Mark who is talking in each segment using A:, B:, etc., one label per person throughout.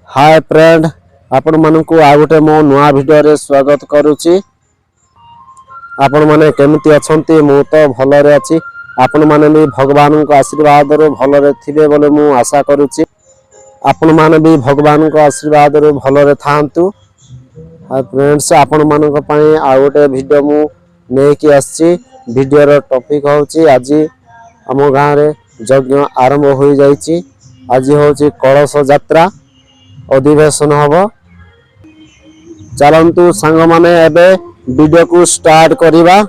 A: Hi friend आपण मानकु आ गोटे मो नुआ वीडियो रे स्वागत करूची। आपण माने केमती अछंती? मु तो भलरे अछि। आपण माने भी भगवान को आशीर्वाद रो भलरे थिबे बोले मु आशा करूची। आपण माने भी भगवान को आशीर्वाद रो भलरे थांतु। हाय फ्रेंड्स आपण मानक पई आ गोटे वीडियो मु नेकी आछि। वीडियो रो टॉपिक होची आजी हम गाँव रे यज्ञ आरंभ हो जाइछि। आज होची कलश यात्रा अधिवेशन हम। चलतु सांग माने एबे वीडियो को स्टार्ट करिबा।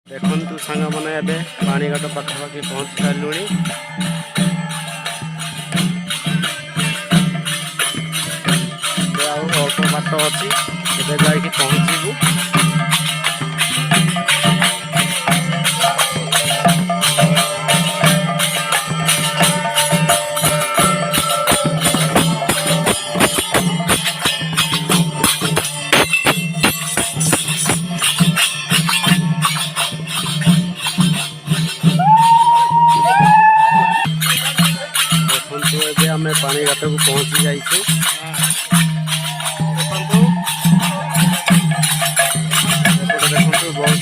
A: देखु सांग मैंने एबे पानीघाट पाखापाखि पहुँच सारू। अल्प बाट अच्छी जाकि पहुँचू। आम पानीघाट को पहुँची जाइए। देखो बहुत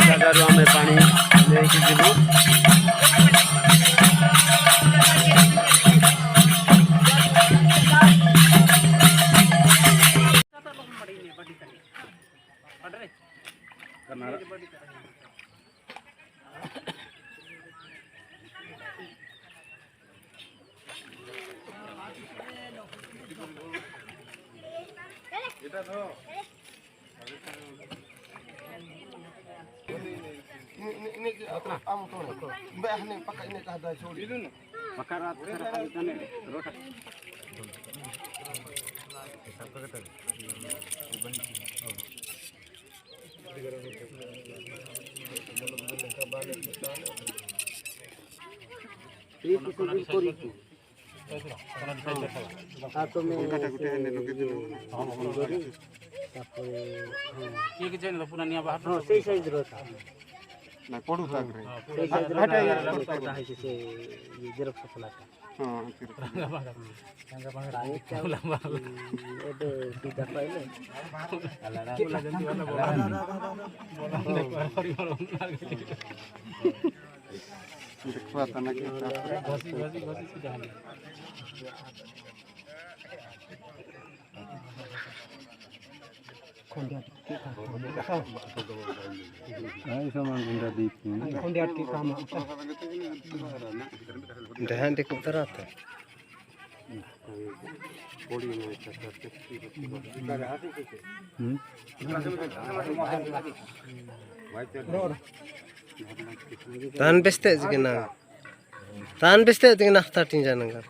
A: जगार आम पानी लेकिन जीवु। ini kamu tuh mbak ini pakai ini ada suri pakai rat kan rota ना पड़ू तक रे हटा यार करता है से ये जेरॉक्स वाला हां संगा पांगा लंबा एबे सीधा पाइले अलारा बोला जल्दी वाला बोला परिवार देखवा तना के घसी सीधा
B: Tahan beste zikina. Tahan beste zikina starting jananga.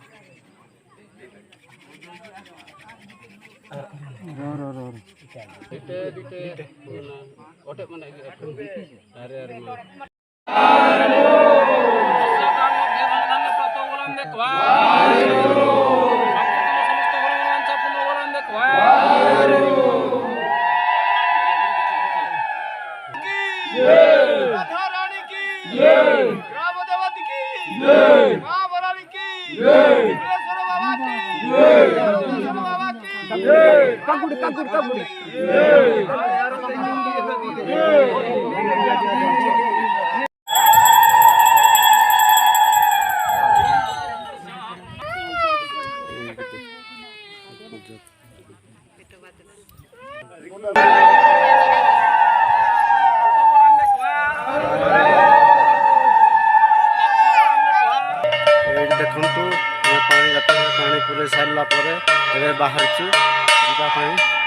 B: देखु पानी पानी पूरे सारा पर बाहर जावाई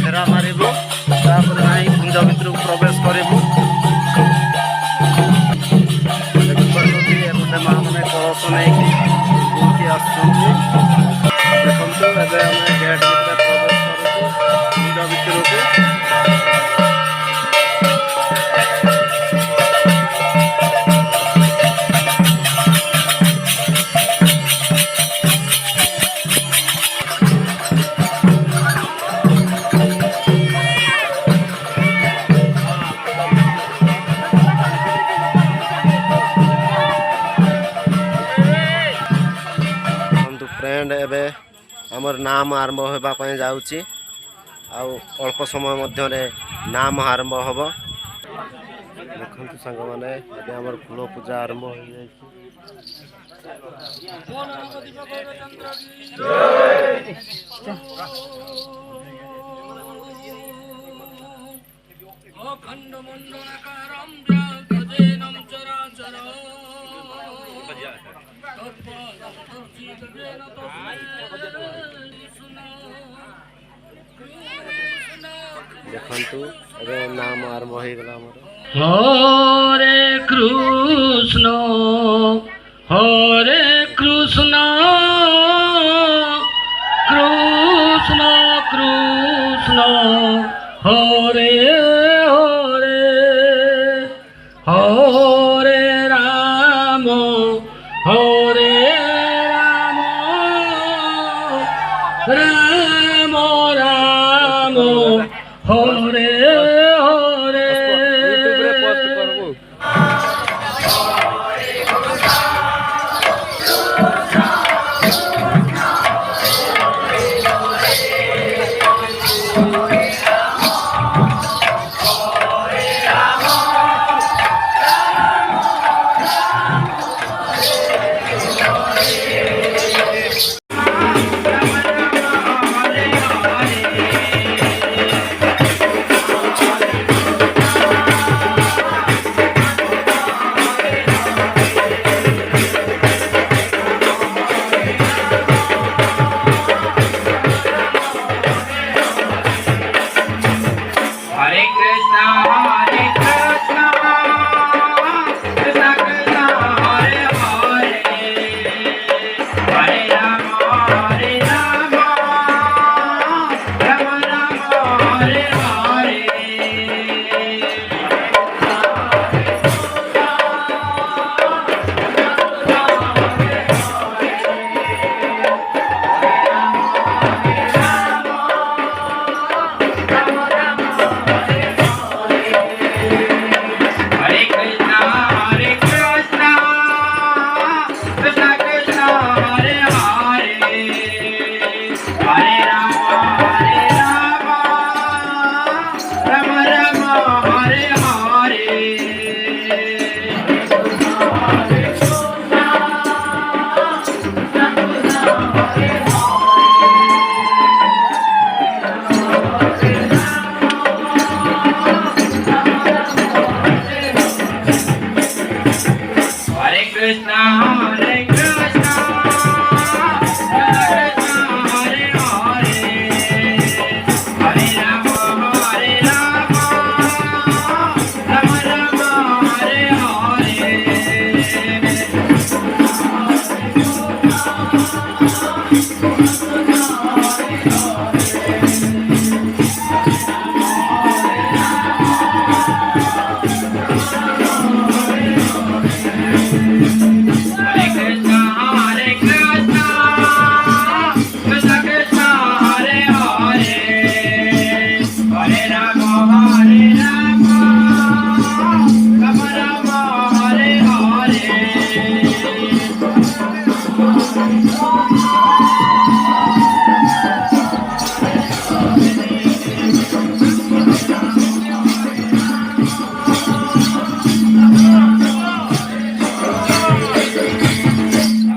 B: घेरा मारू कुंड भर प्रवेश करूँ माँ मैंने कलश नहीं देखते गेट भर प्रवेश कुंड भर फ्रेंड एबे आमर नाम आरंभ होगा जाऊँगी अल्प समय मध्य नाम आरंभ हम देखु सांग मैंने आमर फूल पूजा आरंभ हो देखु नाम आरंभ हो गला हरे कृष्ण कृष्ण कृष्ण हरे हरे हरे राम हरे Ram Ram Ram Hare Hare
C: Hare Krishna, Hare